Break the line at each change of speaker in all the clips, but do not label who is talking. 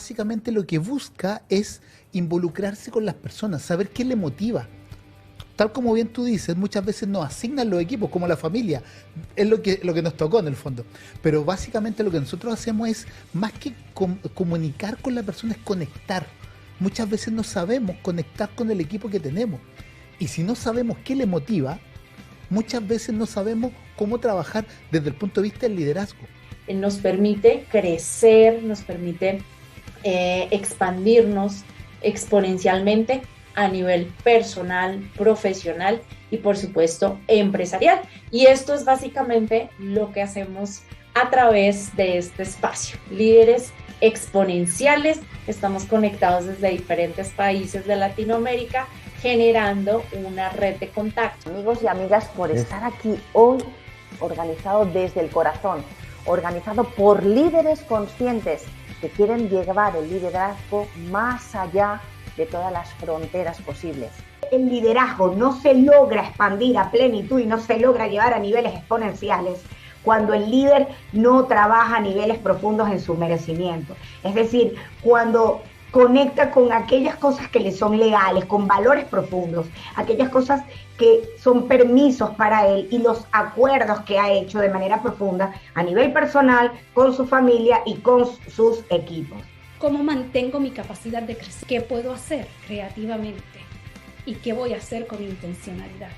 básicamente lo que busca es involucrarse con las personas, saber qué le motiva. Tal como bien tú dices, muchas veces nos asignan los equipos, como la familia, es lo que nos tocó en el fondo. Pero básicamente lo que nosotros hacemos es, más que comunicar con la persona, es conectar. Muchas veces no sabemos conectar con el equipo que tenemos. Y si no sabemos qué le motiva, muchas veces no sabemos cómo trabajar desde el punto de vista del liderazgo.
Nos permite crecer, nos permite expandirnos exponencialmente a nivel personal, profesional y por supuesto empresarial. Y esto es básicamente lo que hacemos a través de este espacio. Líderes exponenciales, estamos conectados desde diferentes países de Latinoamérica, generando una red de contacto.
Amigos y amigas, por estar aquí hoy, organizado desde el corazón, organizado por líderes conscientes que quieren llevar el liderazgo más allá de todas las fronteras posibles.
El liderazgo no se logra expandir a plenitud y no se logra llevar a niveles exponenciales cuando el líder no trabaja a niveles profundos en su merecimiento. Es decir, cuando conecta con aquellas cosas que le son legales, con valores profundos, aquellas cosas que son permisos para él y los acuerdos que ha hecho de manera profunda a nivel personal, con su familia y con sus equipos.
¿Cómo mantengo mi capacidad de crecer? ¿Qué puedo hacer creativamente? ¿Y qué voy a hacer con intencionalidad?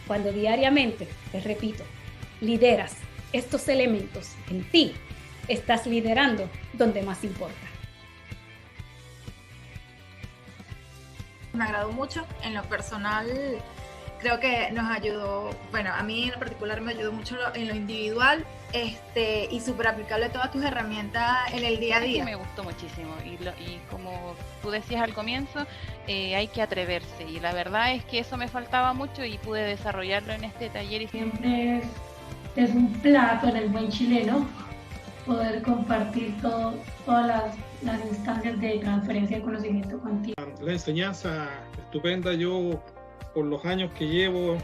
Cuando diariamente, te repito, lideras estos elementos en ti, estás liderando donde más importa.
Me agradó mucho. En lo personal, creo que nos ayudó, bueno, a mí en particular me ayudó mucho en lo individual, y súper aplicable todas tus herramientas en el día a día.
Me gustó muchísimo y como tú decías al comienzo, hay que atreverse y la verdad es que eso me faltaba mucho y pude desarrollarlo en este taller. Y
siempre es un plato en el buen chileno poder compartir todas las instancias de transferencia de conocimiento contigo.
La enseñanza estupenda. Yo, por los años que llevo,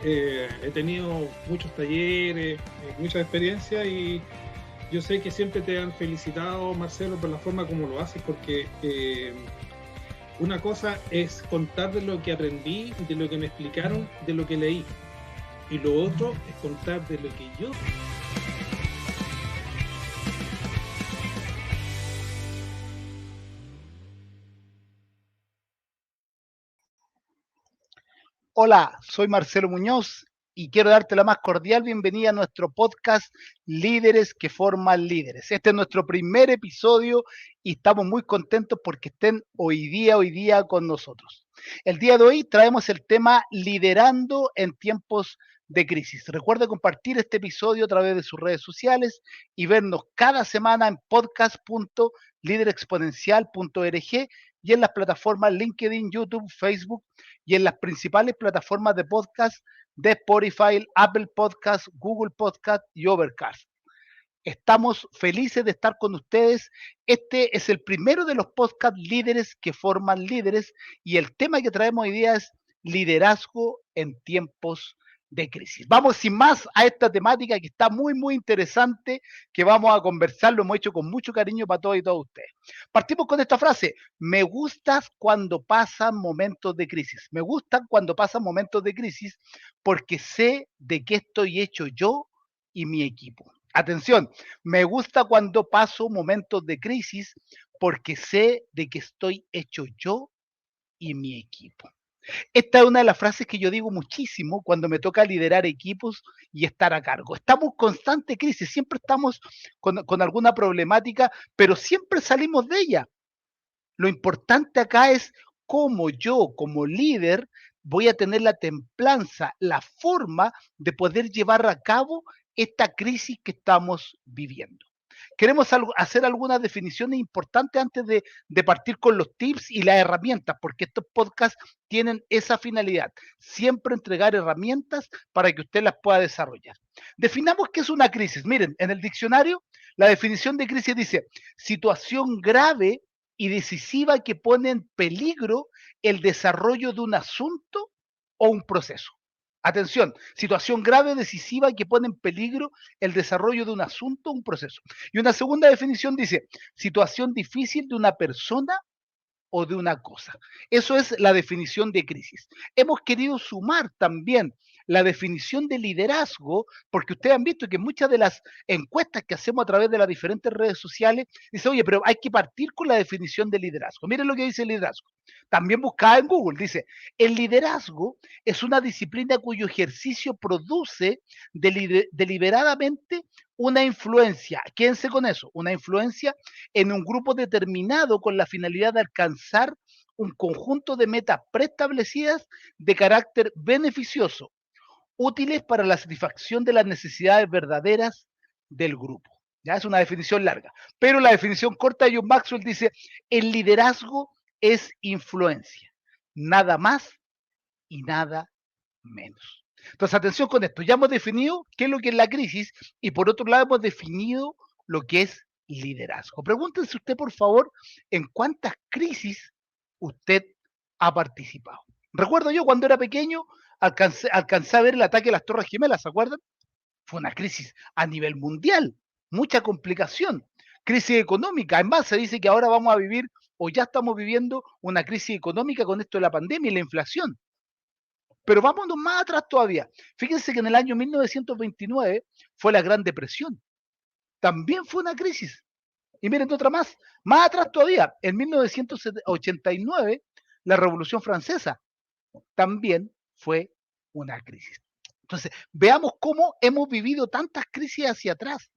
he tenido muchos talleres, mucha experiencia, y yo sé que siempre te han felicitado, Marcelo, por la forma como lo haces, porque una cosa es contar de lo que aprendí, de lo que me explicaron, de lo que leí, y lo otro es contar de lo que yo...
Hola, soy Marcelo Muñoz y quiero darte la más cordial bienvenida a nuestro podcast Líderes que Forman Líderes. Este es nuestro primer episodio y estamos muy contentos porque estén hoy día con nosotros. El día de hoy traemos el tema liderando en tiempos de crisis. Recuerde compartir este episodio a través de sus redes sociales y vernos cada semana en podcast.liderexponencial.org y en las plataformas LinkedIn, YouTube, Facebook y en las principales plataformas de podcast de Spotify, Apple Podcast, Google Podcast y Overcast. Estamos felices de estar con ustedes. Este es el primero de los podcast líderes que forman líderes y el tema que traemos hoy día es liderazgo en tiempos de crisis. Vamos sin más a esta temática que está muy interesante, que vamos a conversar, lo hemos hecho con mucho cariño para todos y todas ustedes. Partimos con esta frase: me gustas cuando pasan momentos de crisis. Me gustan cuando pasan momentos de crisis porque sé de qué estoy hecho yo y mi equipo. Atención, me gusta cuando paso momentos de crisis porque sé de qué estoy hecho yo y mi equipo. Esta es una de las frases que yo digo muchísimo cuando me toca liderar equipos y estar a cargo. Estamos en constante crisis, siempre estamos con alguna problemática, pero siempre salimos de ella. Lo importante acá es cómo yo, como líder, voy a tener la templanza, la forma de poder llevar a cabo esta crisis que estamos viviendo. Queremos hacer algunas definiciones importantes antes de partir con los tips y las herramientas, porque estos podcasts tienen esa finalidad, siempre entregar herramientas para que usted las pueda desarrollar. Definamos qué es una crisis. Miren, en el diccionario, la definición de crisis dice: situación grave y decisiva que pone en peligro el desarrollo de un asunto o un proceso. Atención, situación grave, decisiva que pone en peligro el desarrollo de un asunto o un proceso. Y una segunda definición dice, situación difícil de una persona o de una cosa. Eso es la definición de crisis. Hemos querido sumar también la definición de liderazgo, porque ustedes han visto que muchas de las encuestas que hacemos a través de las diferentes redes sociales, dice, oye, pero hay que partir con la definición de liderazgo. Miren lo que dice el liderazgo. También buscada en Google, dice, el liderazgo es una disciplina cuyo ejercicio produce deliberadamente una influencia. Quédense con eso, una influencia en un grupo determinado con la finalidad de alcanzar un conjunto de metas preestablecidas de carácter beneficioso, útiles para la satisfacción de las necesidades verdaderas del grupo. Ya es una definición larga, pero la definición corta de John Maxwell dice, el liderazgo es influencia, nada más y nada menos. Entonces, atención con esto, ya hemos definido qué es lo que es la crisis y por otro lado hemos definido lo que es liderazgo. Pregúntense usted, por favor, en cuántas crisis usted ha participado. Recuerdo yo cuando era pequeño, alcancé a ver el ataque a las Torres Gemelas, ¿se acuerdan? Fue una crisis a nivel mundial, mucha complicación, crisis económica. Además, se dice que ahora vamos a vivir o ya estamos viviendo una crisis económica con esto de la pandemia y la inflación. Pero vámonos más atrás todavía. Fíjense que en el año 1929 fue la Gran Depresión. También fue una crisis. Y miren otra más atrás todavía, en 1989, la Revolución Francesa también fue una crisis. Entonces, veamos cómo hemos vivido tantas crisis hacia atrás.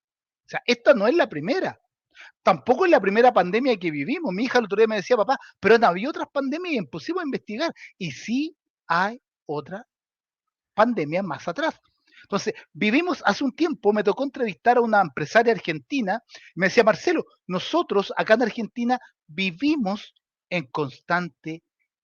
O sea, esta no es la primera. Tampoco es la primera pandemia que vivimos. Mi hija el otro día me decía, papá, pero han habido otras pandemias y pusimos a investigar. Y sí hay otra pandemia más atrás. Entonces, vivimos hace un tiempo, me tocó entrevistar a una empresaria argentina, me decía, Marcelo, nosotros acá en Argentina vivimos en constante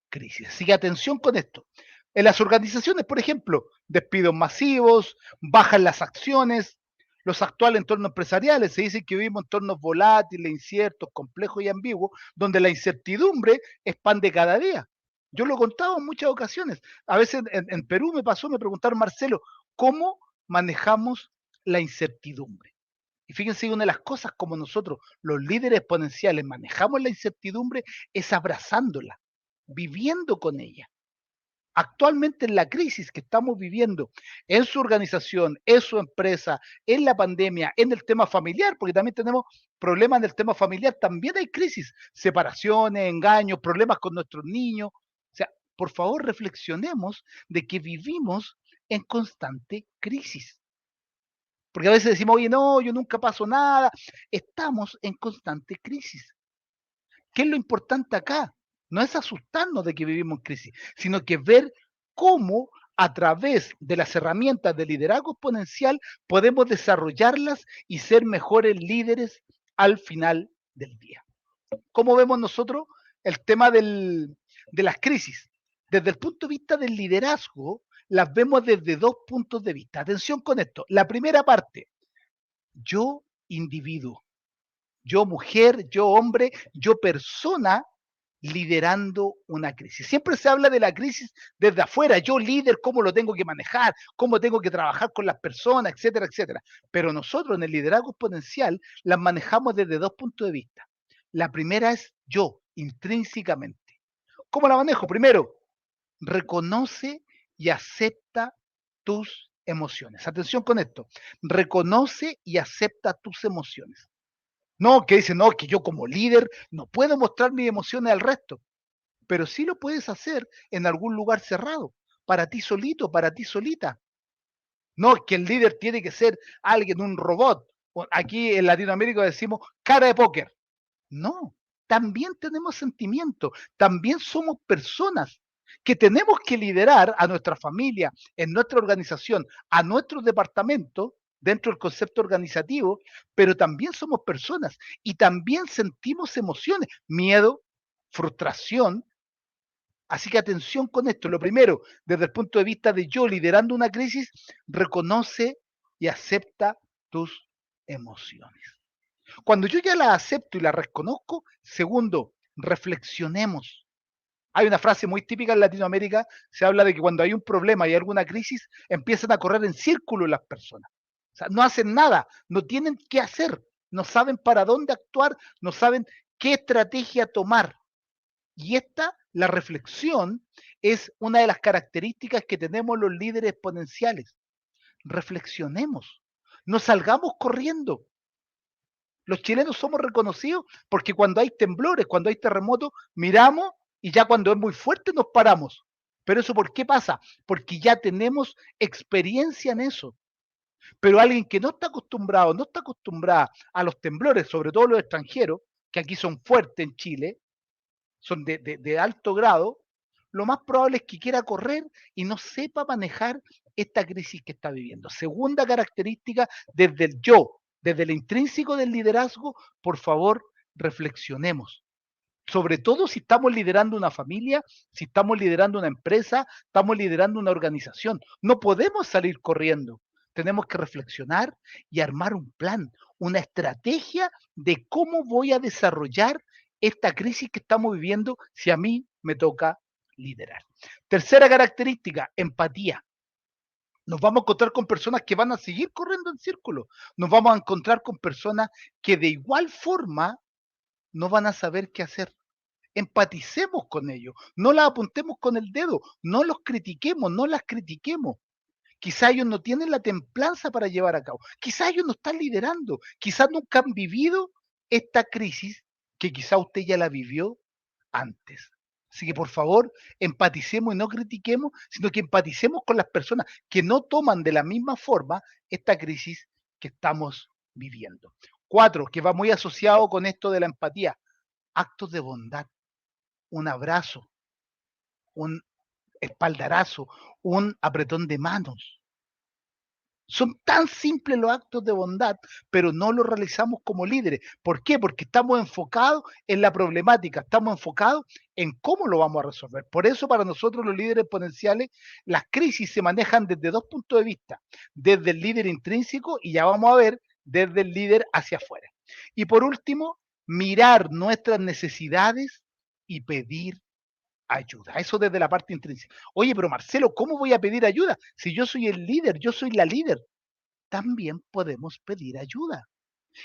crisis. Así que atención con esto. En las organizaciones, por ejemplo, despidos masivos, bajan las acciones, los actuales entornos empresariales, se dice que vivimos entornos volátiles, inciertos, complejos y ambiguos, donde la incertidumbre expande cada día. Yo lo he contado en muchas ocasiones. A veces en Perú me pasó, me preguntaron, Marcelo, ¿cómo manejamos la incertidumbre? Y fíjense, una de las cosas como nosotros, los líderes exponenciales, manejamos la incertidumbre es abrazándola, viviendo con ella. Actualmente en la crisis que estamos viviendo en su organización, en su empresa, en la pandemia, en el tema familiar, porque también tenemos problemas en el tema familiar, también hay crisis, separaciones, engaños, problemas con nuestros niños. O sea, por favor reflexionemos de que vivimos en constante crisis. Porque a veces decimos, oye, no, yo nunca paso nada. Estamos en constante crisis. ¿Qué es lo importante acá? No es asustarnos de que vivimos en crisis, sino que ver cómo a través de las herramientas de liderazgo exponencial podemos desarrollarlas y ser mejores líderes al final del día. ¿Cómo vemos nosotros el tema de las crisis? Desde el punto de vista del liderazgo, las vemos desde dos puntos de vista. Atención con esto. La primera parte, yo individuo, yo mujer, yo hombre, yo persona liderando una crisis. Siempre se habla de la crisis desde afuera, yo líder, cómo lo tengo que manejar, cómo tengo que trabajar con las personas, etcétera, etcétera. Pero nosotros en el liderazgo exponencial las manejamos desde dos puntos de vista. La primera es yo, intrínsecamente. ¿Cómo la manejo? Primero, reconoce y acepta tus emociones. Atención con esto. Reconoce y acepta tus emociones. No, que dice, no, que yo como líder no puedo mostrar mis emociones al resto, pero sí lo puedes hacer en algún lugar cerrado, para ti solito, para ti solita. No, que el líder tiene que ser alguien, un robot. Aquí en Latinoamérica decimos cara de póker. No, también tenemos sentimientos, también somos personas que tenemos que liderar a nuestra familia, en nuestra organización, a nuestros departamentos, dentro del concepto organizativo, pero también somos personas y también sentimos emociones, miedo, frustración. Así que atención con esto. Lo primero, desde el punto de vista de yo liderando una crisis, reconoce y acepta tus emociones. Cuando yo ya la acepto y la reconozco, segundo, reflexionemos. Hay una frase muy típica en Latinoamérica, se habla de que cuando hay un problema y alguna crisis, empiezan a correr en círculo las personas. O sea, no hacen nada, no tienen qué hacer, no saben para dónde actuar, no saben qué estrategia tomar. Y la reflexión, es una de las características que tenemos los líderes exponenciales. Reflexionemos, no salgamos corriendo. Los chilenos somos reconocidos porque cuando hay temblores, cuando hay terremotos, miramos y ya cuando es muy fuerte nos paramos. Pero eso, ¿por qué pasa? Porque ya tenemos experiencia en eso. Pero alguien que no está acostumbrado, no está acostumbrada a los temblores, sobre todo los extranjeros, que aquí son fuertes en Chile, son de alto grado, lo más probable es que quiera correr y no sepa manejar esta crisis que está viviendo. Segunda característica, desde el yo, desde el intrínseco del liderazgo, por favor, reflexionemos. Sobre todo si estamos liderando una familia, si estamos liderando una empresa, estamos liderando una organización. No podemos salir corriendo. Tenemos que reflexionar y armar un plan, una estrategia de cómo voy a desarrollar esta crisis que estamos viviendo si a mí me toca liderar. Tercera característica, empatía. Nos vamos a encontrar con personas que van a seguir corriendo en círculo. Nos vamos a encontrar con personas que de igual forma no van a saber qué hacer. Empaticemos con ellos, no las apuntemos con el dedo, no los critiquemos, no las critiquemos. Quizá ellos no tienen la templanza para llevar a cabo, quizá ellos no están liderando, quizá nunca han vivido esta crisis que quizá usted ya la vivió antes. Así que por favor, empaticemos y no critiquemos, sino que empaticemos con las personas que no toman de la misma forma esta crisis que estamos viviendo. 4, que va muy asociado con esto de la empatía, actos de bondad, un abrazo, un espaldarazo, un apretón de manos. Son tan simples los actos de bondad, pero no los realizamos como líderes. ¿Por qué? Porque estamos enfocados en la problemática, estamos enfocados en cómo lo vamos a resolver. Por eso para nosotros los líderes exponenciales, las crisis se manejan desde 2 puntos de vista, desde el líder intrínseco y ya vamos a ver desde el líder hacia afuera. Y por último, mirar nuestras necesidades y pedir ayuda. Eso desde la parte intrínseca. Oye, pero Marcelo, ¿cómo voy a pedir ayuda? Si yo soy el líder, yo soy la líder. También podemos pedir ayuda.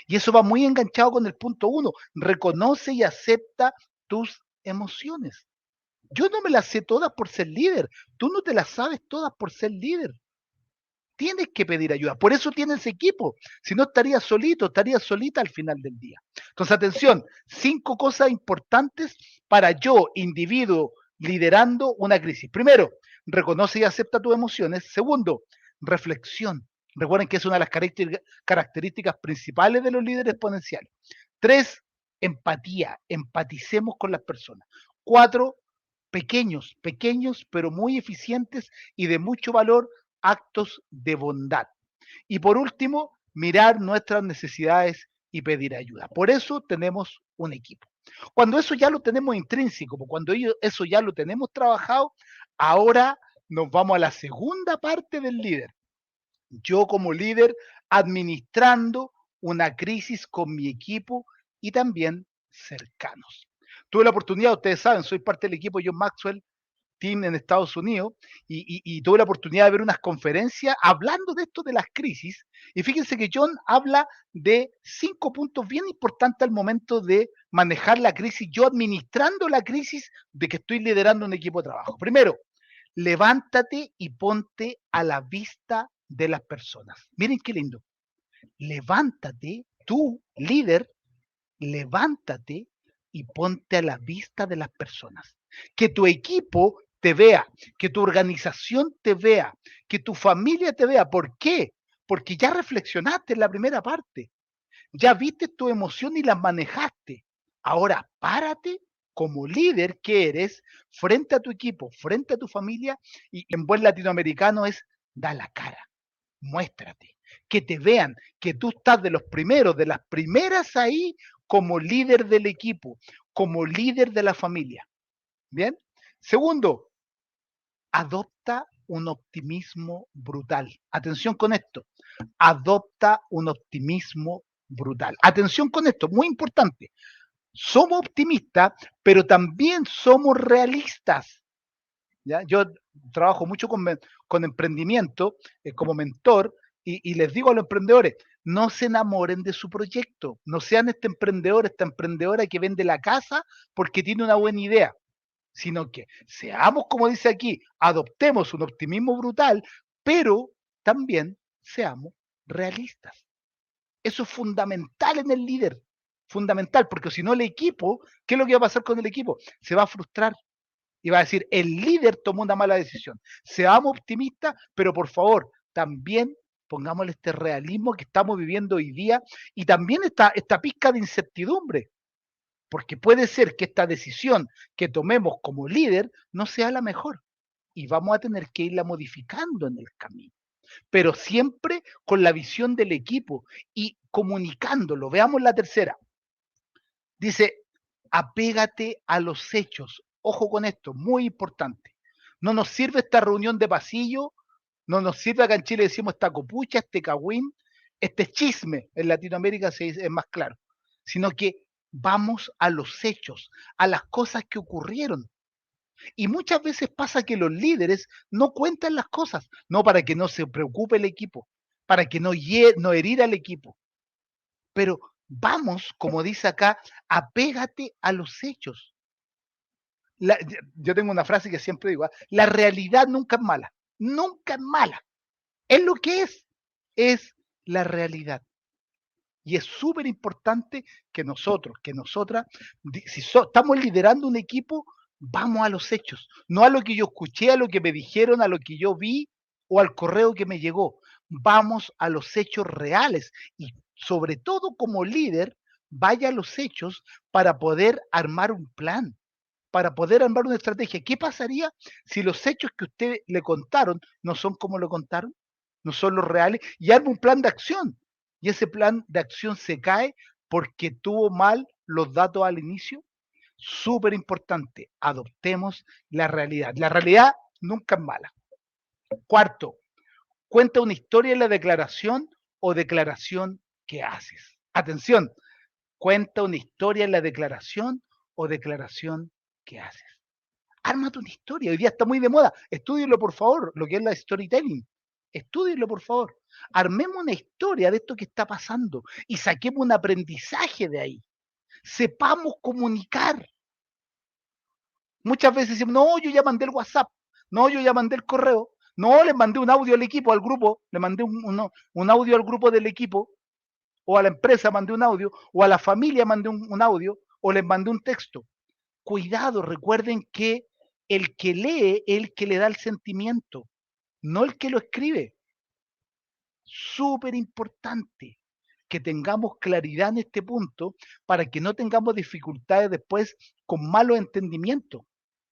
Y eso va muy enganchado con el punto 1. Reconoce y acepta tus emociones. Yo no me las sé todas por ser líder. Tú no te las sabes todas por ser líder. Tienes que pedir ayuda. Por eso tienes equipo. Si no, estarías solito, estarías solita al final del día. Entonces, atención, 5 cosas importantes para yo, individuo, liderando una crisis. Primero, reconoce y acepta tus emociones. Segundo, reflexión. Recuerden que es una de las características principales de los líderes exponenciales. 3, empatía. Empaticemos con las personas. 4, pequeños, pero muy eficientes y de mucho valor, actos de bondad. Y por último, mirar nuestras necesidades y pedir ayuda. Por eso tenemos un equipo. Cuando eso ya lo tenemos intrínseco, cuando eso ya lo tenemos trabajado, ahora nos vamos a la segunda parte del líder. Yo como líder administrando una crisis con mi equipo y también cercanos. Tuve la oportunidad, ustedes saben, soy parte del equipo John Maxwell Team en Estados Unidos y tuve la oportunidad de ver unas conferencias hablando de esto de las crisis. Y fíjense que John habla de 5 puntos bien importantes al momento de manejar la crisis, yo administrando la crisis de que estoy liderando un equipo de trabajo. Primero, levántate y ponte a la vista de las personas. Miren qué lindo. Levántate, tú, líder, levántate y ponte a la vista de las personas. Que tu equipo te vea, que tu organización te vea, que tu familia te vea. ¿Por qué? Porque ya reflexionaste en la primera parte, ya viste tu emoción y las manejaste. Ahora párate como líder que eres frente a tu equipo, frente a tu familia y en buen latinoamericano es da la cara, muéstrate, que te vean, que tú estás de los primeros, de las primeras ahí como líder del equipo, como líder de la familia. ¿Bien? Segundo, adopta un optimismo brutal. Atención con esto. Adopta un optimismo brutal. Atención con esto, muy importante. somos optimistas, pero también somos realistas. ¿Ya? Yo trabajo mucho con emprendimiento como mentor y les digo a los emprendedores, no se enamoren de su proyecto, no sean este emprendedor, esta emprendedora que vende la casa porque tiene una buena idea, sino que seamos, como dice aquí, adoptemos un optimismo brutal, pero también seamos realistas. Eso es fundamental en el líder, fundamental, porque si no el equipo, ¿qué es lo que va a pasar con el equipo? Se va a frustrar y va a decir, el líder tomó una mala decisión. Seamos optimistas, pero por favor, también pongámosle este realismo que estamos viviendo hoy día y también esta pizca de incertidumbre, porque puede ser que esta decisión que tomemos como líder no sea la mejor y vamos a tener que irla modificando en el camino, pero siempre con la visión del equipo y comunicándolo. Veamos la tercera. Dice, apégate a los hechos. Ojo con esto, muy importante. No nos sirve esta reunión de pasillo, no nos sirve, acá en Chile decimos esta copucha, este cagüín, este chisme, en Latinoamérica es más claro, sino que vamos a los hechos, a las cosas que ocurrieron. Y muchas veces pasa que los líderes no cuentan las cosas, no para que no se preocupe el equipo, para que no herir al equipo. Pero vamos, como dice acá, apégate a los hechos. Yo tengo una frase que siempre digo, la realidad nunca es mala, nunca es mala. Es lo que es la realidad. Y es súper importante que nosotros, que nosotras, si estamos liderando un equipo, vamos a los hechos, no a lo que yo escuché, a lo que me dijeron, a lo que yo vi o al correo que me llegó. Vamos a los hechos reales y sobre todo como líder, vaya a los hechos para poder armar un plan, para poder armar una estrategia. ¿Qué pasaría si los hechos que usted le contaron no son como lo contaron? No son los reales y arma un plan de acción. Y ese plan de acción se cae porque tuvo mal los datos al inicio. Súper importante, adoptemos la realidad. La realidad nunca es mala. Cuarto, cuenta una historia en la declaración o declaración que haces. Atención, cuenta una historia en la declaración o declaración que haces. Ármate una historia, hoy día está muy de moda. Estúdienlo, por favor, lo que es la storytelling. Estúdienlo, por favor. Armemos una historia de esto que está pasando y saquemos un aprendizaje de ahí. Sepamos comunicar. Muchas veces decimos, no, yo ya mandé el WhatsApp, no, yo ya mandé el correo, no, le mandé un audio al equipo, al grupo, le mandé un audio al grupo del equipo, o a la empresa mandé un audio, o a la familia mandé un audio, o les mandé un texto. Cuidado, recuerden que el que lee es el que le da el sentimiento, no el que lo escribe. Súper importante que tengamos claridad en este punto para que no tengamos dificultades después con malos entendimientos.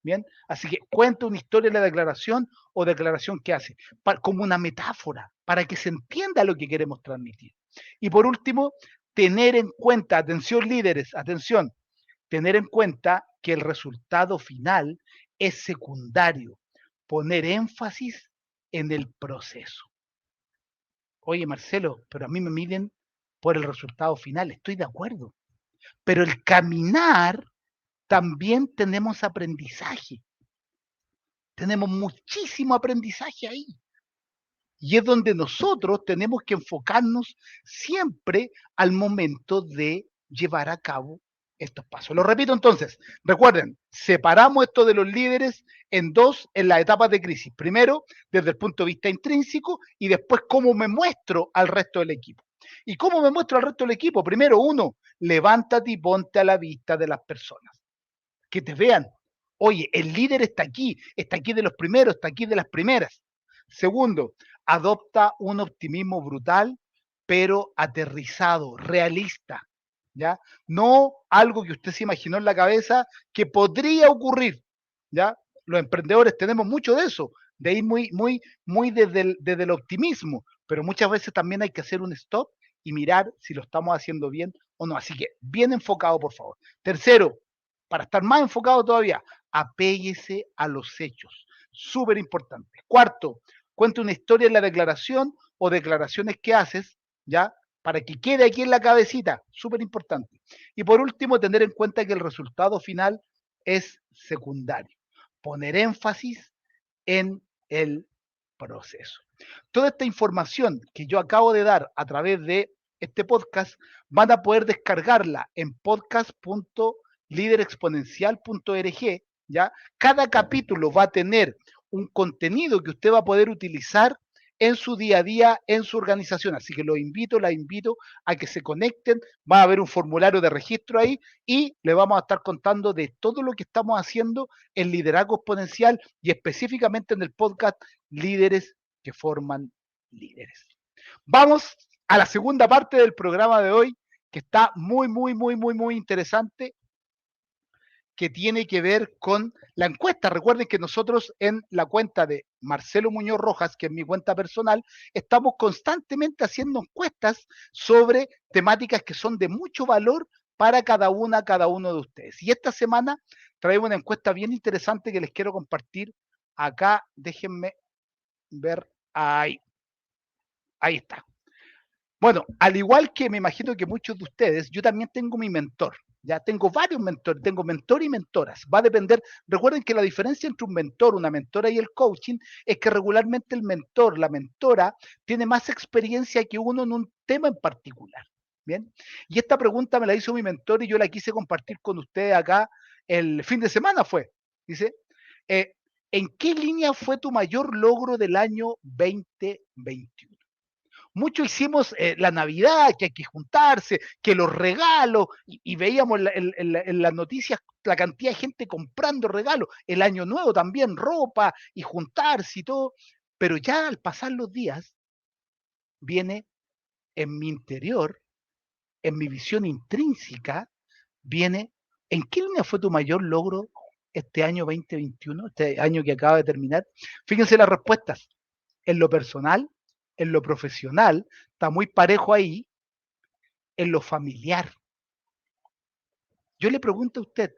Bien, así que cuenta una historia de la declaración o declaración que hace, como una metáfora, para que se entienda lo que queremos transmitir. Y por último, tener en cuenta, atención líderes, atención, tener en cuenta que el resultado final es secundario, poner énfasis en el proceso. Oye, Marcelo, pero a mí me miden por el resultado final, estoy de acuerdo. Pero el caminar también tenemos aprendizaje. Tenemos muchísimo aprendizaje ahí. Y es donde nosotros tenemos que enfocarnos siempre al momento de llevar a cabo estos pasos. Lo repito entonces, recuerden, separamos esto de los líderes en dos, en las etapas de crisis. Primero, desde el punto de vista intrínseco y después cómo me muestro al resto del equipo. ¿Y cómo me muestro al resto del equipo? Primero, uno, levántate y ponte a la vista de las personas. Que te vean. Oye, el líder está aquí de los primeros, está aquí de las primeras. Segundo, adopta un optimismo brutal, pero aterrizado, realista. ¿Ya? No algo que usted se imaginó en la cabeza que podría ocurrir, ¿ya? Los emprendedores tenemos mucho de eso, de ir muy desde el optimismo, pero muchas veces también hay que hacer un stop y mirar si lo estamos haciendo bien o no. Así que bien enfocado, por favor. Tercero, para estar más enfocado todavía, apéguese a los hechos. Súper importante. Cuarto, cuenta una historia en la declaración o declaraciones que haces, ¿ya? para que quede aquí en la cabecita, súper importante. Y por último, tener en cuenta que el resultado final es secundario. Poner énfasis en el proceso. Toda esta información que yo acabo de dar a través de este podcast, van a poder descargarla en podcast.liderexponencial.org, ¿ya? Cada capítulo va a tener un contenido que usted va a poder utilizar en su día a día, en su organización. Así que la invito a que se conecten. Va a haber un formulario de registro ahí y le vamos a estar contando de todo lo que estamos haciendo en Liderazgo Exponencial y específicamente en el podcast Líderes que Forman Líderes. Vamos a la segunda parte del programa de hoy, que está muy interesante, que tiene que ver con la encuesta. Recuerden que nosotros en la cuenta de Marcelo Muñoz Rojas, que es mi cuenta personal, estamos constantemente haciendo encuestas sobre temáticas que son de mucho valor para cada uno de ustedes. Y esta semana traemos una encuesta bien interesante que les quiero compartir acá. Déjenme ver ahí. Ahí está. Bueno, al igual que me imagino que muchos de ustedes, yo también tengo mi mentor. Ya tengo varios mentores, tengo mentor y mentoras. Va a depender. Recuerden que la diferencia entre un mentor, una mentora y el coaching es que regularmente el mentor, la mentora, tiene más experiencia que uno en un tema en particular. Bien. Y esta pregunta me la hizo mi mentor y yo la quise compartir con ustedes acá el fin de semana fue. Dice, ¿en qué línea fue tu mayor logro del año 2021? Mucho hicimos la Navidad, que hay que juntarse, que los regalos, y veíamos en las noticias la cantidad de gente comprando regalos, el Año Nuevo también, ropa y juntarse y todo, pero ya al pasar los días, viene en mi interior, en mi visión intrínseca, viene, ¿en qué línea fue tu mayor logro este año 2021, este año que acaba de terminar? Fíjense las respuestas, en lo personal, en lo profesional, está muy parejo ahí, en lo familiar. Yo le pregunto a usted,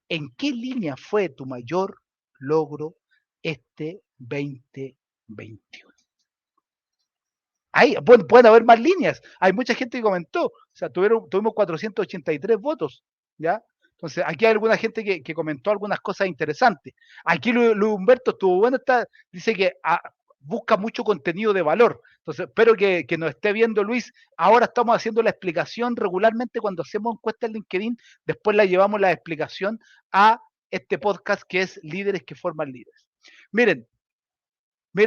¿en qué línea fue tu mayor logro este 2021? Pueden haber más líneas. Hay mucha gente que comentó. O sea, tuvimos 483 votos, ¿ya? Entonces, aquí hay alguna gente que comentó algunas cosas interesantes. Aquí Luis Humberto estuvo bueno, dice que busca mucho contenido de valor. Entonces, espero que nos esté viendo Luis. Ahora estamos haciendo la explicación regularmente cuando hacemos encuestas en LinkedIn, después la llevamos la explicación a este podcast que es Líderes que Forman Líderes. Miren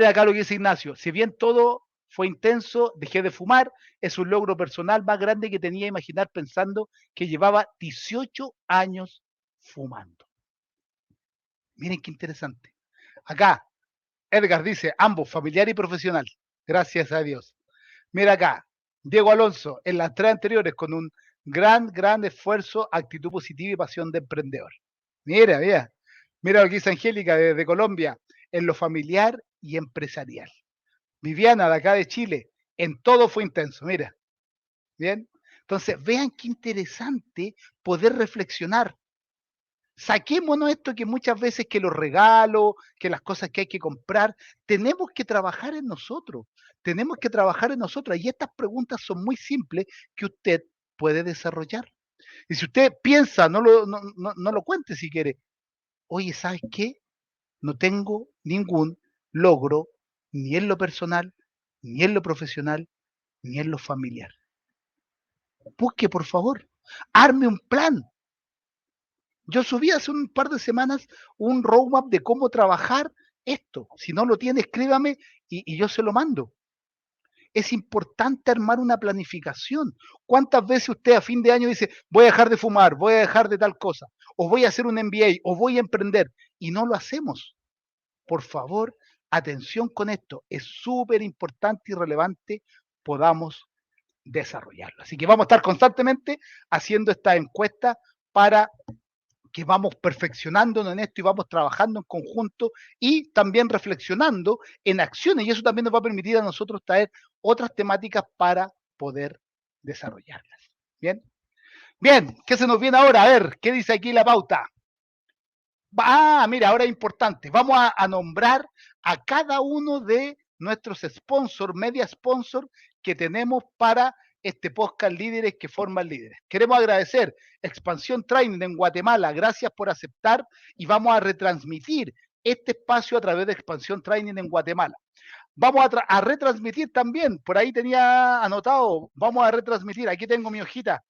acá lo que dice Ignacio. Si bien todo fue intenso, dejé de fumar, es un logro personal más grande que tenía imaginar pensando que llevaba 18 años fumando. Miren qué interesante. Acá, Edgar dice, ambos, familiar y profesional. Gracias a Dios. Mira acá, Diego Alonso, en las 3 anteriores, con un gran esfuerzo, actitud positiva y pasión de emprendedor. Mira lo que dice Angélica desde Colombia, en lo familiar y empresarial. Viviana, de acá de Chile, en todo fue intenso, mira. Bien, entonces vean qué interesante poder reflexionar. Saquémonos esto que muchas veces que los regalos, que las cosas que hay que comprar, tenemos que trabajar en nosotros, y estas preguntas son muy simples que usted puede desarrollar. Y si usted piensa, no lo cuente si quiere. Oye, ¿sabes qué? No tengo ningún logro, ni en lo personal, ni en lo profesional, ni en lo familiar. Busque, por favor, arme un plan. Yo subí hace un par de semanas un roadmap de cómo trabajar esto. Si no lo tiene, escríbame y yo se lo mando. Es importante armar una planificación. ¿Cuántas veces usted a fin de año dice, voy a dejar de fumar, voy a dejar de tal cosa, o voy a hacer un MBA, o voy a emprender, y no lo hacemos? Por favor, atención con esto. Es súper importante y relevante podamos desarrollarlo. Así que vamos a estar constantemente haciendo esta encuesta para que vamos perfeccionándonos en esto y vamos trabajando en conjunto y también reflexionando en acciones, y eso también nos va a permitir a nosotros traer otras temáticas para poder desarrollarlas. Bien, ¿qué se nos viene ahora? A ver, ¿qué dice aquí la pauta? Mira, ahora es importante. Vamos a nombrar a cada uno de nuestros sponsors, media sponsor que tenemos para este podcast Líderes que Forman Líderes. Queremos agradecer Expansión Training en Guatemala, gracias por aceptar y vamos a retransmitir este espacio a través de Expansión Training en Guatemala. Vamos a retransmitir también, por ahí tenía anotado, vamos a retransmitir, aquí tengo mi hojita,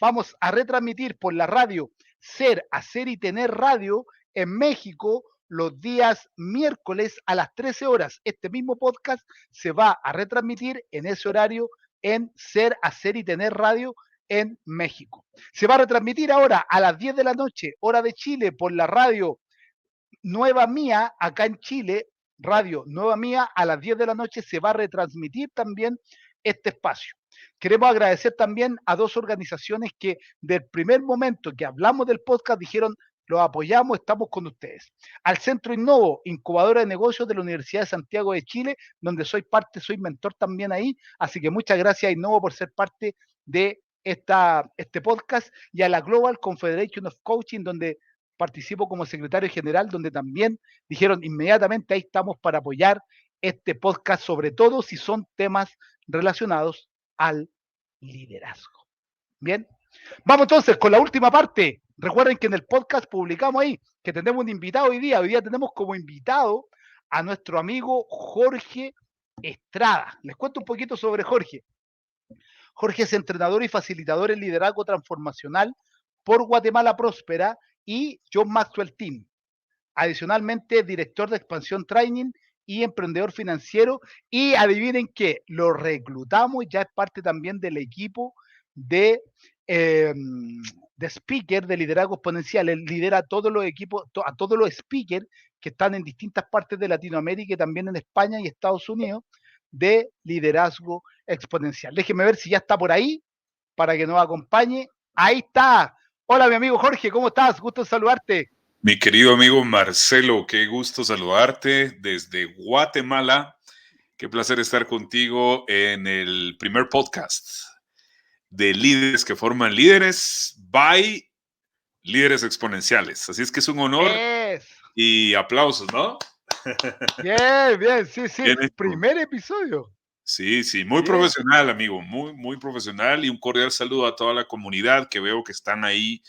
vamos a retransmitir por la radio Ser, Hacer y Tener Radio en México los días miércoles a las 13 horas. Este mismo podcast se va a retransmitir en ese horario en Ser, Hacer y Tener Radio en México. Se va a retransmitir ahora a las 10 de la noche, hora de Chile, por la radio Nueva Mía, acá en Chile, Radio Nueva Mía, a las 10 de la noche se va a retransmitir también este espacio. Queremos agradecer también a dos organizaciones que del primer momento que hablamos del podcast dijeron, los apoyamos, estamos con ustedes. Al Centro Innovo, incubadora de negocios de la Universidad de Santiago de Chile, donde soy parte, soy mentor también ahí, así que muchas gracias a Innovo por ser parte de este podcast, y a la Global Confederation of Coaching, donde participo como secretario general, donde también dijeron inmediatamente, ahí estamos para apoyar este podcast, sobre todo si son temas relacionados al liderazgo. Bien, vamos entonces con la última parte. Recuerden que en el podcast publicamos ahí que tenemos un invitado hoy día. Hoy día tenemos como invitado a nuestro amigo Jorge Estrada. Les cuento un poquito sobre Jorge. Jorge es entrenador y facilitador en liderazgo transformacional por Guatemala Próspera y John Maxwell Team. Adicionalmente, director de Expansión Training y emprendedor financiero. Y adivinen qué, lo reclutamos, ya es parte también del equipo de speaker de liderazgo exponencial. Él lidera a todos los equipos, a todos los speakers que están en distintas partes de Latinoamérica y también en España y Estados Unidos de liderazgo exponencial. Déjenme ver si ya está por ahí para que nos acompañe. Ahí está. Hola, mi amigo Jorge, ¿cómo estás? Gusto en saludarte.
Mi querido amigo Marcelo, qué gusto saludarte desde Guatemala. Qué placer estar contigo en el primer podcast de Líderes que Forman Líderes by Líderes Exponenciales. Así es que es un honor y aplausos, ¿no?
Bien, bien, sí, sí.
Bien,
primer episodio.
Sí, sí, muy bien. Profesional, amigo, muy, muy profesional, y un cordial saludo a toda la comunidad que veo que están ahí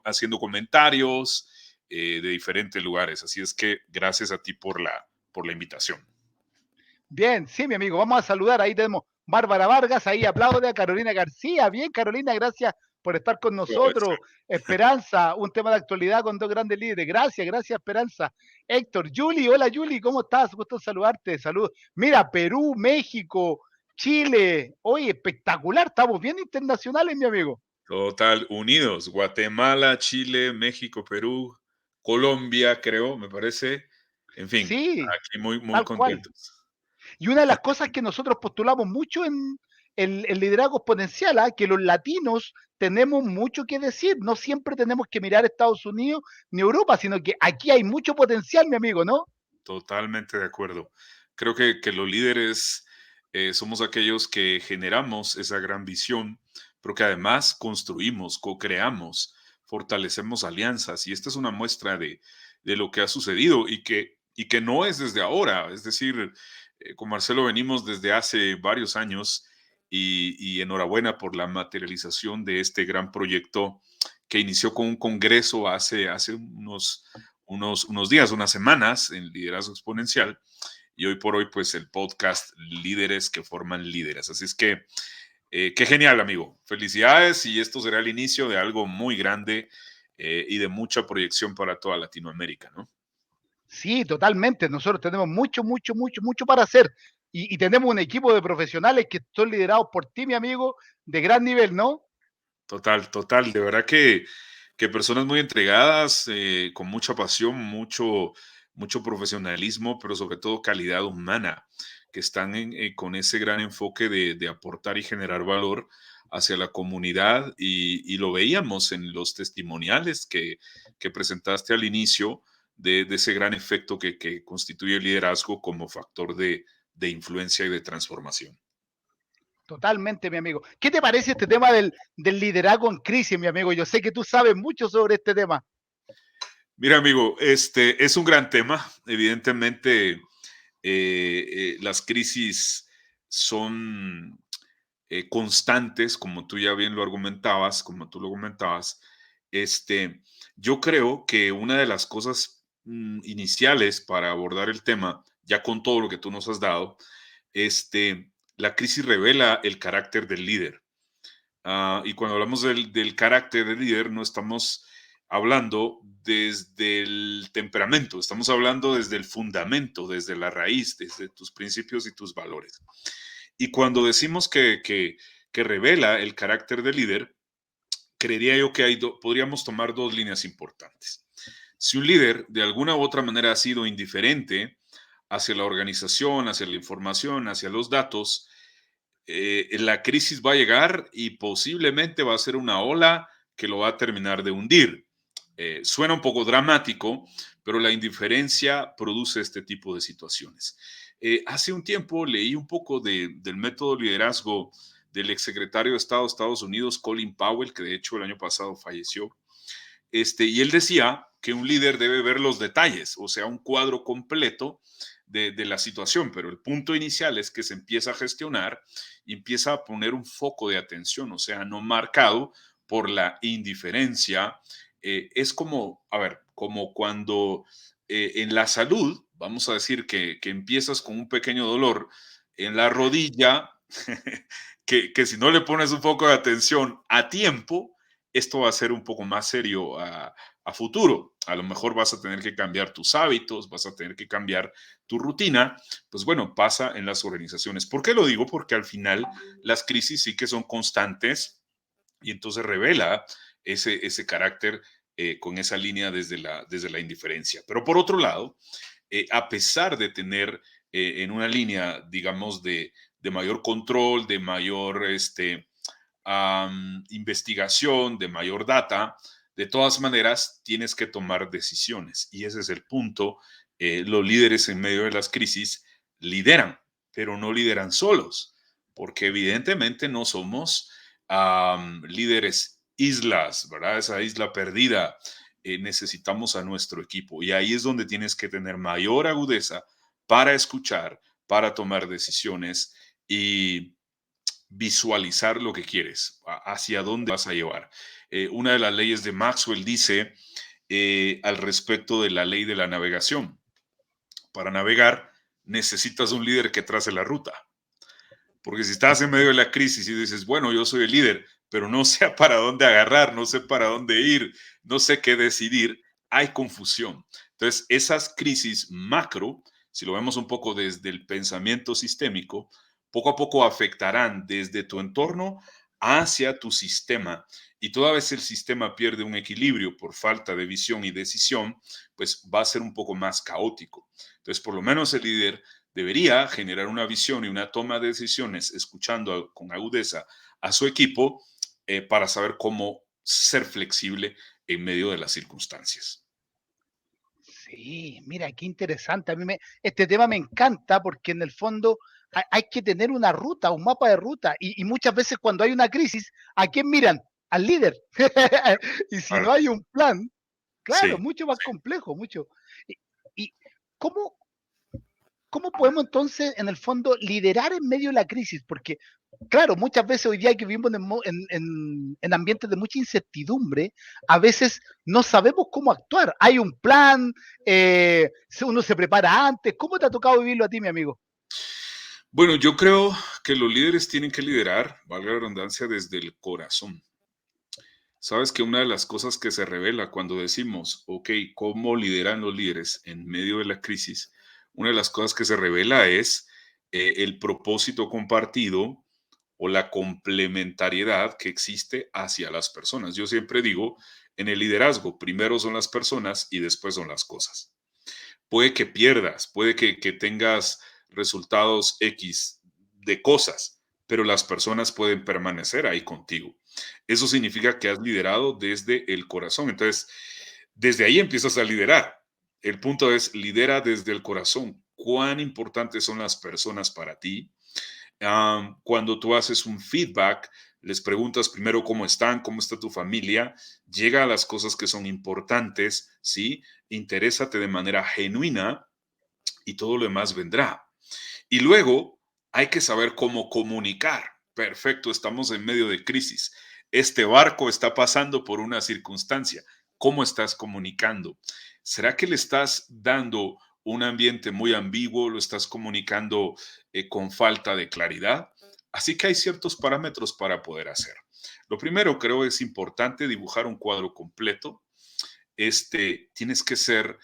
haciendo comentarios de diferentes lugares. Así es que gracias a ti por la invitación.
Bien, sí, mi amigo, vamos a saludar. Ahí tenemos Bárbara Vargas, ahí aplaude a Carolina García. Bien, Carolina, gracias por estar con nosotros. Esperanza, un tema de actualidad con dos grandes líderes. Gracias, gracias, Esperanza. Héctor, Yuli, hola Yuli, ¿cómo estás? Gusto en saludarte. Salud. Mira, Perú, México, Chile. Oye, espectacular, estamos bien internacionales, mi amigo.
Total, unidos. Guatemala, Chile, México, Perú, Colombia, creo, me parece. En fin,
sí,
aquí muy, muy contentos.
Cual. Y una de las cosas que nosotros postulamos mucho en el liderazgo exponencial, que los latinos tenemos mucho que decir. No siempre tenemos que mirar a Estados Unidos ni Europa, sino que aquí hay mucho potencial, mi amigo, ¿no?
Totalmente de acuerdo. Creo que los líderes somos aquellos que generamos esa gran visión, pero que además construimos, co-creamos, fortalecemos alianzas. Y esta es una muestra de lo que ha sucedido y que no es desde ahora. Es decir, con Marcelo venimos desde hace varios años, y enhorabuena por la materialización de este gran proyecto que inició con un congreso hace unos días, unas semanas, en Liderazgo Exponencial, y hoy por hoy pues el podcast Líderes que Forman Líderes. Así es que qué genial, amigo. Felicidades, y esto será el inicio de algo muy grande y de mucha proyección para toda Latinoamérica, ¿no?
Sí, totalmente. Nosotros tenemos mucho para hacer. Y tenemos un equipo de profesionales que son liderados por ti, mi amigo, de gran nivel, ¿no?
Total. De verdad que personas muy entregadas, con mucha pasión, mucho profesionalismo, pero sobre todo calidad humana, que están con ese gran enfoque de aportar y generar valor hacia la comunidad. Y lo veíamos en los testimoniales que presentaste al inicio de ese gran efecto que constituye el liderazgo como factor de influencia y de transformación.
Totalmente, mi amigo. ¿Qué te parece este tema del liderazgo en crisis, mi amigo? Yo sé que tú sabes mucho sobre este tema.
Mira, amigo, este es un gran tema. Evidentemente, las crisis son constantes, como tú ya bien lo argumentabas, como tú lo comentabas, yo creo que una de las cosas iniciales para abordar el tema, ya con todo lo que tú nos has dado, la crisis revela el carácter del líder. Y cuando hablamos del carácter del líder, no estamos hablando desde el temperamento, estamos hablando desde el fundamento, desde la raíz, desde tus principios y tus valores. Y cuando decimos que revela el carácter del líder, creería yo que podríamos tomar dos líneas importantes. Si un líder de alguna u otra manera ha sido indiferente hacia la organización, hacia la información, hacia los datos, la crisis va a llegar y posiblemente va a ser una ola que lo va a terminar de hundir. Suena un poco dramático, pero la indiferencia produce este tipo de situaciones. Hace un tiempo leí un poco del método liderazgo del exsecretario de Estado de Estados Unidos, Colin Powell, que de hecho el año pasado falleció. Y él decía que un líder debe ver los detalles, o sea, un cuadro completo de la situación, pero el punto inicial es que se empieza a gestionar y empieza a poner un foco de atención, o sea, no marcado por la indiferencia. Es como, a ver, como cuando en la salud, vamos a decir que empiezas con un pequeño dolor en la rodilla, que si no le pones un poco de atención a tiempo, esto va a ser un poco más serio a futuro. A lo mejor vas a tener que cambiar tus hábitos, vas a tener que cambiar tu rutina. Pues bueno, pasa en las organizaciones. ¿Por qué lo digo? Porque al final las crisis sí que son constantes y entonces revela ese carácter con esa línea desde la indiferencia. Pero por otro lado, a pesar de tener en una línea, digamos, de mayor control, de mayor investigación, de mayor data, de todas maneras tienes que tomar decisiones. Y ese es el punto. Los líderes en medio de las crisis lideran, pero no lideran solos, porque evidentemente no somos líderes islas, ¿verdad? Esa isla perdida. Necesitamos a nuestro equipo y ahí es donde tienes que tener mayor agudeza para escuchar, para tomar decisiones y visualizar lo que quieres, hacia dónde vas a llevar. Una de las leyes de Maxwell dice al respecto de la ley de la navegación. Para navegar necesitas un líder que trace la ruta. Porque si estás en medio de la crisis y dices, bueno, yo soy el líder, pero no sé para dónde agarrar, no sé para dónde ir, no sé qué decidir, hay confusión. Entonces, esas crisis macro, si lo vemos un poco desde el pensamiento sistémico, poco a poco afectarán desde tu entorno hacia tu sistema. Y toda vez el sistema pierde un equilibrio por falta de visión y decisión, pues va a ser un poco más caótico. Entonces, por lo menos el líder debería generar una visión y una toma de decisiones escuchando con agudeza a su equipo para saber cómo ser flexible en medio de las circunstancias.
Sí, mira, qué interesante. Este tema me encanta porque en el fondo hay que tener una ruta, un mapa de ruta. Y muchas veces cuando hay una crisis, ¿a quién miran? Al líder. Y si no hay un plan, claro,
Sí.
mucho más complejo, mucho. ¿Y cómo podemos entonces, en el fondo, liderar en medio de la crisis? Porque, claro, muchas veces hoy día que vivimos en ambientes de mucha incertidumbre, a veces no sabemos cómo actuar. Hay un plan, uno se prepara antes. ¿Cómo te ha tocado vivirlo a ti, mi amigo?
Bueno, yo creo que los líderes tienen que liderar, valga la redundancia, desde el corazón. Sabes que una de las cosas que se revela cuando decimos, ok, ¿cómo lideran los líderes en medio de la crisis? Una de las cosas que se revela es el propósito compartido o la complementariedad que existe hacia las personas. Yo siempre digo, en el liderazgo, primero son las personas y después son las cosas. Puede que pierdas, puede que tengas resultados X de cosas, pero las personas pueden permanecer ahí contigo. Eso significa que has liderado desde el corazón. Entonces, desde ahí empiezas a liderar. El punto es, lidera desde el corazón. ¿Cuán importantes son las personas para ti? Cuando tú haces un feedback, les preguntas primero cómo están, cómo está tu familia, llega a las cosas que son importantes, ¿sí? Interésate de manera genuina y todo lo demás vendrá. Y luego hay que saber cómo comunicar. Perfecto, estamos en medio de crisis. Este barco está pasando por una circunstancia. ¿Cómo estás comunicando? ¿Será que le estás dando un ambiente muy ambiguo? ¿Lo estás comunicando con falta de claridad? Así que hay ciertos parámetros para poder hacer. Lo primero, creo, es importante dibujar un cuadro completo. Tienes que ser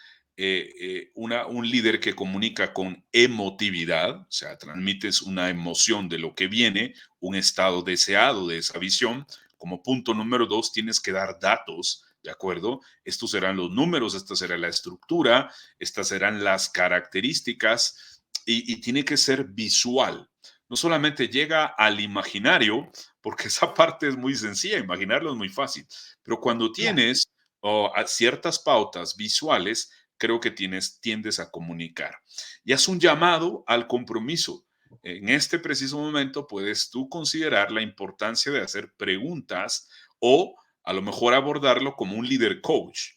un líder que comunica con emotividad, o sea, transmites una emoción de lo que viene, un estado deseado de esa visión. Como punto número 2, tienes que dar datos, ¿de acuerdo? Estos serán los números, esta será la estructura, estas serán las características y tiene que ser visual. No solamente llega al imaginario, porque esa parte es muy sencilla, imaginarlo es muy fácil, pero cuando tienes a ciertas pautas visuales, creo que tiendes a comunicar. Y haz un llamado al compromiso. En este preciso momento puedes tú considerar la importancia de hacer preguntas o a lo mejor abordarlo como un líder coach.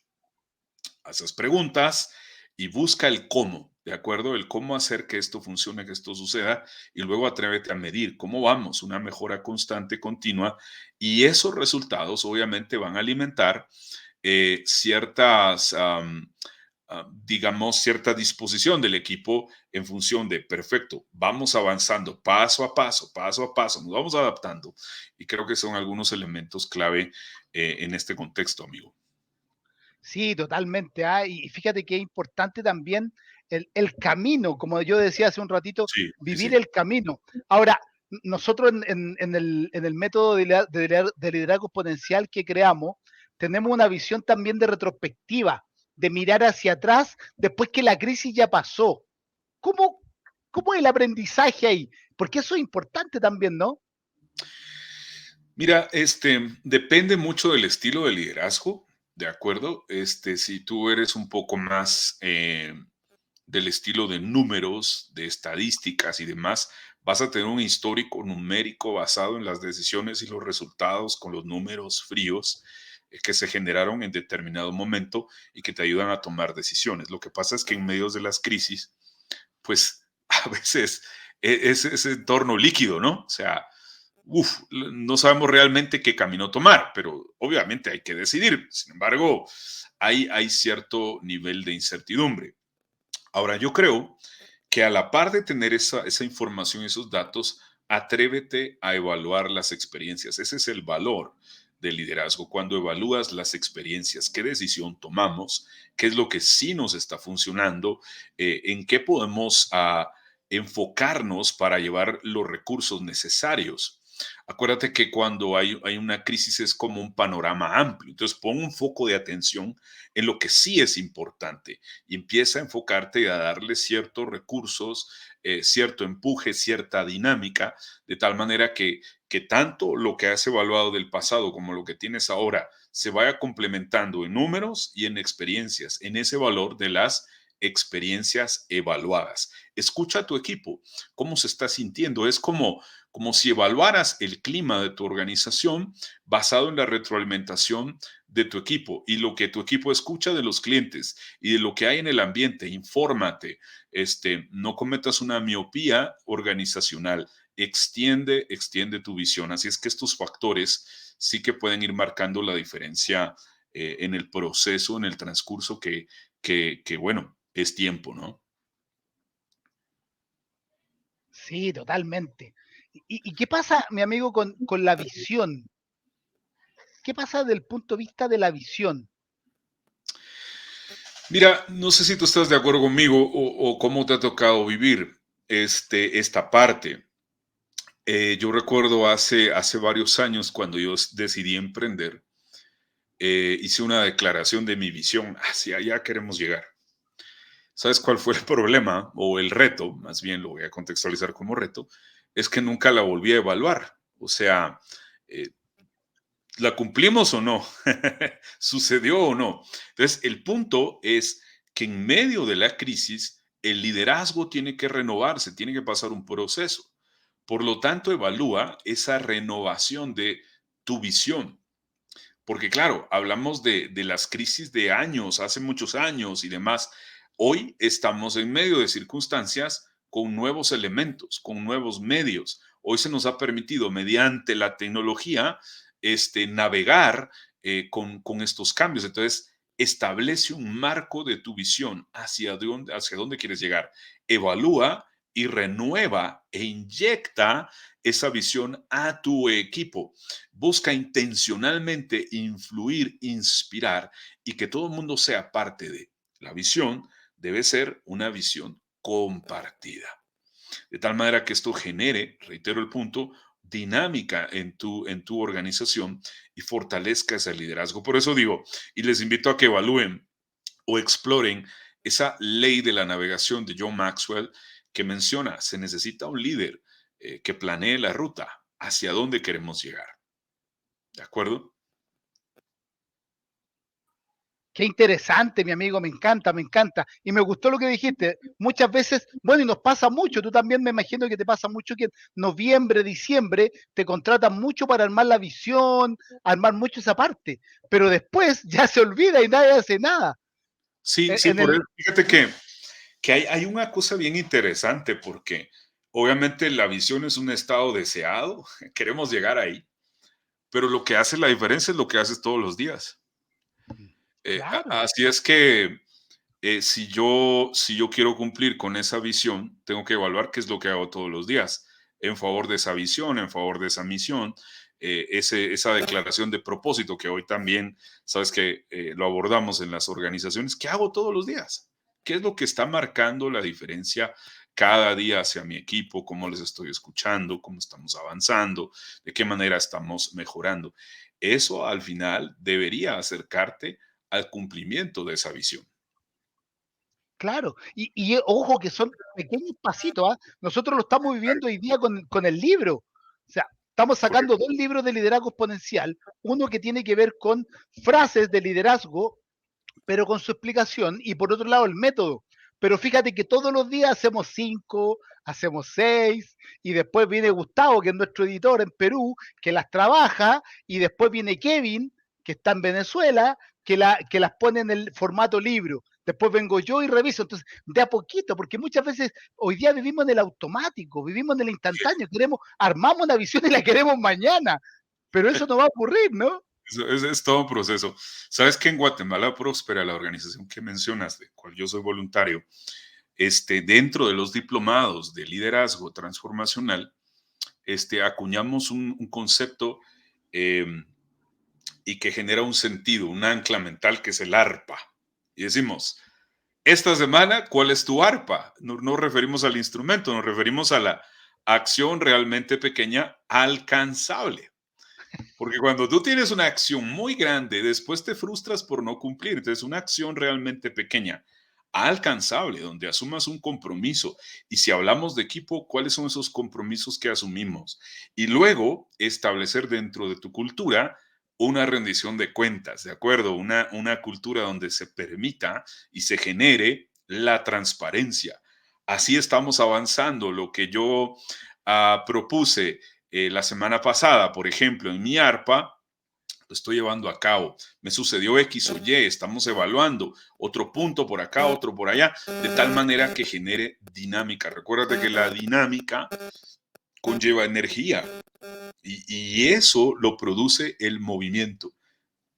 Haces preguntas y busca el cómo, ¿de acuerdo? El cómo hacer que esto funcione, que esto suceda, y luego atrévete a medir cómo vamos, una mejora constante, continua, y esos resultados obviamente van a alimentar digamos, cierta disposición del equipo en función de, perfecto, vamos avanzando paso a paso, nos vamos adaptando. Y creo que son algunos elementos clave en este contexto, amigo.
Sí, totalmente. Y fíjate que es importante también el camino, como yo decía hace un ratito,
Sí,
vivir
sí.
el camino. Ahora, nosotros en el método de liderazgo exponencial que creamos, tenemos una visión también de retrospectiva, de mirar hacia atrás después que la crisis ya pasó. ¿Cómo, cómo es el aprendizaje ahí? Porque eso es importante también, ¿no?
Mira, depende mucho del estilo de liderazgo, ¿de acuerdo? Si tú eres un poco más del estilo de números, de estadísticas y demás, vas a tener un histórico numérico basado en las decisiones y los resultados con los números fríos que se generaron en determinado momento y que te ayudan a tomar decisiones. Lo que pasa es que en medio de las crisis, pues a veces es ese entorno líquido, ¿no? O sea, no sabemos realmente qué camino tomar, pero obviamente hay que decidir. Sin embargo, hay cierto nivel de incertidumbre. Ahora, yo creo que a la par de tener esa información, esos datos, atrévete a evaluar las experiencias. Ese es el valor del liderazgo. Cuando evalúas las experiencias, qué decisión tomamos, qué es lo que sí nos está funcionando, en qué podemos enfocarnos para llevar los recursos necesarios. Acuérdate que cuando hay una crisis es como un panorama amplio. Entonces, pon un foco de atención en lo que sí es importante y empieza a enfocarte y a darle ciertos recursos, cierto empuje, cierta dinámica, de tal manera que tanto lo que has evaluado del pasado como lo que tienes ahora se vaya complementando en números y en experiencias, en ese valor de las experiencias evaluadas. Escucha a tu equipo, cómo se está sintiendo. Es como si evaluaras el clima de tu organización basado en la retroalimentación de tu equipo y lo que tu equipo escucha de los clientes y de lo que hay en el ambiente. Infórmate, no cometas una miopía organizacional, extiende tu visión. Así es que estos factores sí que pueden ir marcando la diferencia en el proceso, en el transcurso que bueno, es tiempo, ¿no?
Sí, totalmente. ¿Y qué pasa, mi amigo, con la visión? ¿Qué pasa desde el punto de vista de la visión?
Mira, no sé si tú estás de acuerdo conmigo o cómo te ha tocado vivir esta parte. Yo recuerdo hace varios años cuando yo decidí emprender, hice una declaración de mi visión, hacia allá queremos llegar. ¿Sabes cuál fue el problema o el reto? Más bien lo voy a contextualizar como reto, es que nunca la volví a evaluar. O sea, eh, ¿la cumplimos o no? ¿Sucedió o no? Entonces, el punto es que en medio de la crisis, el liderazgo tiene que renovarse, tiene que pasar un proceso. Por lo tanto, evalúa esa renovación de tu visión. Porque claro, hablamos de las crisis de años, hace muchos años y demás. Hoy estamos en medio de circunstancias con nuevos elementos, con nuevos medios. Hoy se nos ha permitido, mediante la tecnología, navegar con estos cambios. Entonces, establece un marco de tu visión hacia dónde quieres llegar. Evalúa y renueva e inyecta esa visión a tu equipo. Busca intencionalmente influir, inspirar y que todo el mundo sea parte de. La visión debe ser una visión compartida. De tal manera que esto genere, reitero el punto, dinámica en tu organización y fortalezca ese liderazgo. Por eso digo, y les invito a que evalúen o exploren esa ley de la navegación de John Maxwell que menciona, se necesita un líder que planee la ruta hacia dónde queremos llegar. ¿De acuerdo?
Qué interesante, mi amigo, me encanta, me encanta. Y me gustó lo que dijiste. Muchas veces, bueno, y nos pasa mucho, tú también me imagino que te pasa mucho que en noviembre, diciembre, te contratan mucho para armar la visión, armar mucho esa parte, pero después ya se olvida y nadie hace nada.
Sí, sí, por eso, fíjate que hay una cosa bien interesante porque obviamente la visión es un estado deseado, queremos llegar ahí, pero lo que hace la diferencia es lo que haces todos los días.
Claro.
Así es que si yo quiero cumplir con esa visión, tengo que evaluar qué es lo que hago todos los días en favor de esa visión, en favor de esa misión, esa declaración de propósito que hoy también, sabes que lo abordamos en las organizaciones. ¿Qué hago todos los días? ¿Qué es lo que está marcando la diferencia cada día hacia mi equipo? ¿Cómo les estoy escuchando? ¿Cómo estamos avanzando? ¿De qué manera estamos mejorando? Eso al final debería acercarte al cumplimiento de esa visión.
Claro, y ojo que son pequeños pasitos, ¿ah? Nosotros lo estamos viviendo hoy día con el libro. O sea, estamos sacando 2 libros de liderazgo exponencial, uno que tiene que ver con frases de liderazgo, pero con su explicación, y por otro lado el método. Pero fíjate que todos los días hacemos 5, hacemos 6, y después viene Gustavo, que es nuestro editor en Perú, que las trabaja, y después viene Kevin, que está en Venezuela, que las pone en el formato libro. Después vengo yo y reviso. Entonces, de a poquito, porque muchas veces hoy día vivimos en el automático, vivimos en el instantáneo, armamos una visión y la queremos mañana, pero eso no va a ocurrir, ¿no?
Es todo un proceso. Sabes que en Guatemala Próspera, la organización que mencionas, de cual yo soy voluntario, dentro de los diplomados de liderazgo transformacional, acuñamos un concepto y que genera un sentido, un ancla mental que es el ARPA. Y decimos, esta semana, ¿cuál es tu ARPA? No nos referimos al instrumento, nos referimos a la acción realmente pequeña alcanzable. Porque cuando tú tienes una acción muy grande, después te frustras por no cumplir. Entonces, una acción realmente pequeña, alcanzable, donde asumas un compromiso. Y si hablamos de equipo, ¿cuáles son esos compromisos que asumimos? Y luego establecer dentro de tu cultura una rendición de cuentas, ¿de acuerdo? Una cultura donde se permita y se genere la transparencia. Así estamos avanzando. Lo que yo propuse la semana pasada, por ejemplo, en mi ARPA, lo estoy llevando a cabo. Me sucedió X o Y, estamos evaluando otro punto por acá, otro por allá, de tal manera que genere dinámica. Recuérdate que la dinámica conlleva energía y eso lo produce el movimiento.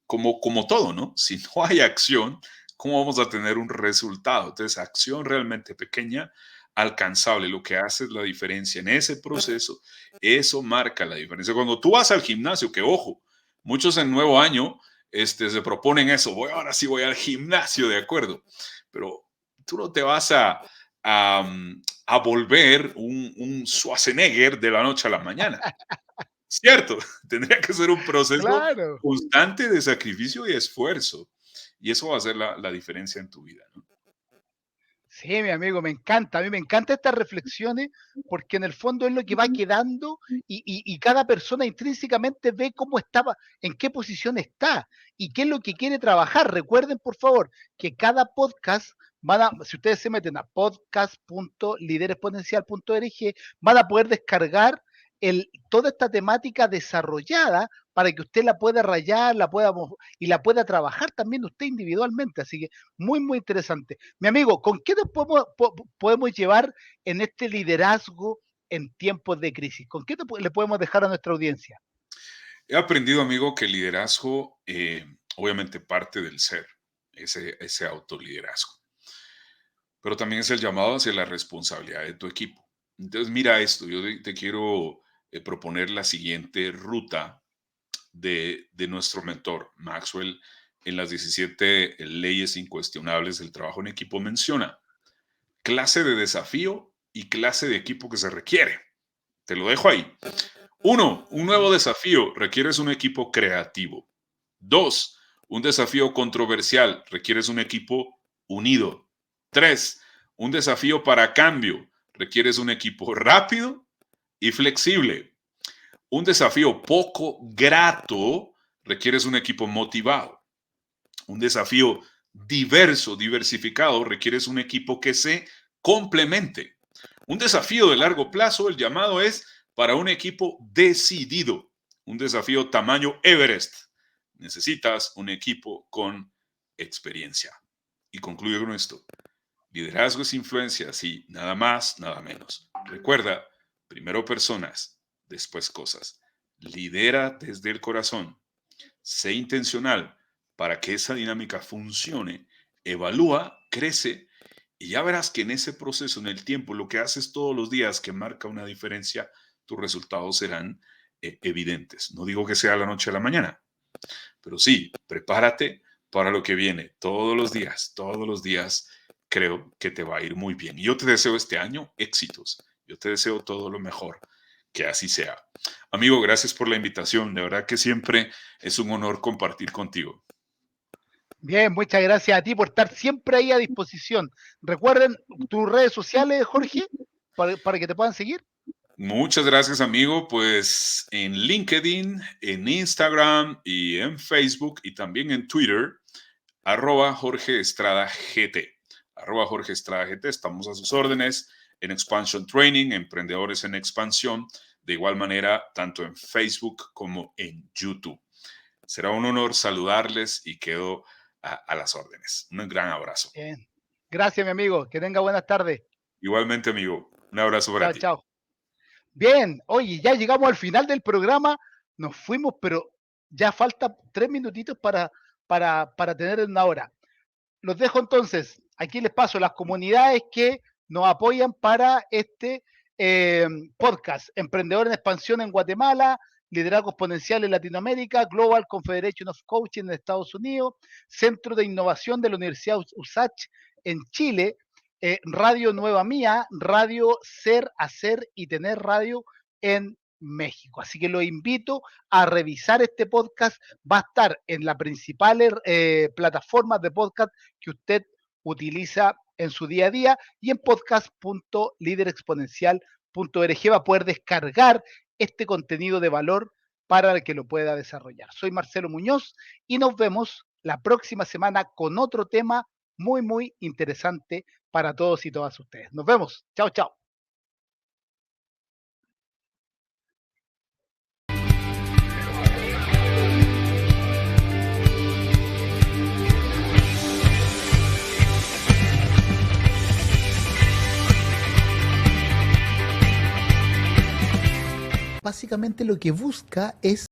Como todo, ¿no? Si no hay acción, ¿cómo vamos a tener un resultado? Entonces, acción realmente pequeña, alcanzable, lo que hace es la diferencia en ese proceso, eso marca la diferencia. Cuando tú vas al gimnasio, que ojo, muchos en nuevo año se proponen eso, ahora sí voy al gimnasio, de acuerdo, pero tú no te vas a volver un Schwarzenegger de la noche a la mañana. Cierto, tendría que ser un proceso
Claro.
constante de sacrificio y esfuerzo. Y eso va a hacer la diferencia en tu vida, ¿no?
Sí, mi amigo, me encanta. A mí me encantan estas reflexiones porque en el fondo es lo que va quedando y cada persona intrínsecamente ve cómo estaba, en qué posición está y qué es lo que quiere trabajar. Recuerden, por favor, que cada podcast, si ustedes se meten a podcast.liderespotencial.org, van a poder descargar toda esta temática desarrollada para que usted la pueda rayar, y la pueda trabajar también usted individualmente. Así que muy, muy interesante. Mi amigo, ¿con qué nos podemos llevar en este liderazgo en tiempos de crisis? ¿Con qué le podemos dejar a nuestra audiencia?
He aprendido, amigo, que el liderazgo obviamente parte del ser, ese autoliderazgo. Pero también es el llamado hacia la responsabilidad de tu equipo. Entonces, mira esto, yo te quiero proponer la siguiente ruta de nuestro mentor, Maxwell, en las 17 leyes incuestionables del trabajo en equipo menciona clase de desafío y clase de equipo que se requiere. Te lo dejo ahí. 1, un nuevo desafío, requieres un equipo creativo. 2, un desafío controversial, requieres un equipo unido. 3, un desafío para cambio, requieres un equipo rápido y flexible. Un desafío poco grato, requieres un equipo motivado. Un desafío diversificado, requieres un equipo que se complemente. Un desafío de largo plazo, el llamado es para un equipo decidido. Un desafío tamaño Everest. Necesitas un equipo con experiencia. Y concluyo con esto. Liderazgo es influencia, sí, nada más, nada menos. Recuerda, primero personas, después cosas. Lidera desde el corazón. Sé intencional para que esa dinámica funcione. Evalúa, crece y ya verás que en ese proceso, en el tiempo, lo que haces todos los días que marca una diferencia, tus resultados serán evidentes. No digo que sea la noche a la mañana, pero sí, prepárate para lo que viene todos los días. Creo que te va a ir muy bien. Y yo te deseo este año éxitos. Yo te deseo todo lo mejor. Que así sea. Amigo, gracias por la invitación. De verdad que siempre es un honor compartir contigo.
Bien, muchas gracias a ti por estar siempre ahí a disposición. Recuerden tus redes sociales, Jorge, para que te puedan seguir.
Muchas gracias, amigo. Pues en LinkedIn, en Instagram y en Facebook y también en Twitter, @JorgeEstradaGT. @JorgeEstradaGT. Estamos a sus órdenes en Expansion Training, Emprendedores en Expansión. De igual manera, tanto en Facebook como en YouTube. Será un honor saludarles y quedo a las órdenes. Un gran abrazo.
Bien. Gracias, mi amigo. Que tenga buenas tardes.
Igualmente, amigo. Un abrazo para ti.
Chao. Bien, oye, ya llegamos al final del programa. Nos fuimos, pero ya falta 3 minutitos para tener una hora. Los dejo entonces. Aquí les paso las comunidades que nos apoyan para este podcast. Emprendedor en Expansión en Guatemala, Liderazgo Exponencial en Latinoamérica, Global Confederation of Coaching en Estados Unidos, Centro de Innovación de la Universidad USACH en Chile, Radio Nueva Mía, Radio Ser, Hacer y Tener Radio en México. Así que los invito a revisar este podcast. Va a estar en las principales plataformas de podcast que usted utiliza en su día a día y en podcast.liderexponencial.org va a poder descargar este contenido de valor para que lo pueda desarrollar. Soy Marcelo Muñoz y nos vemos la próxima semana con otro tema muy, muy interesante para todos y todas ustedes. Nos vemos. Chao, chao. Básicamente lo que busca es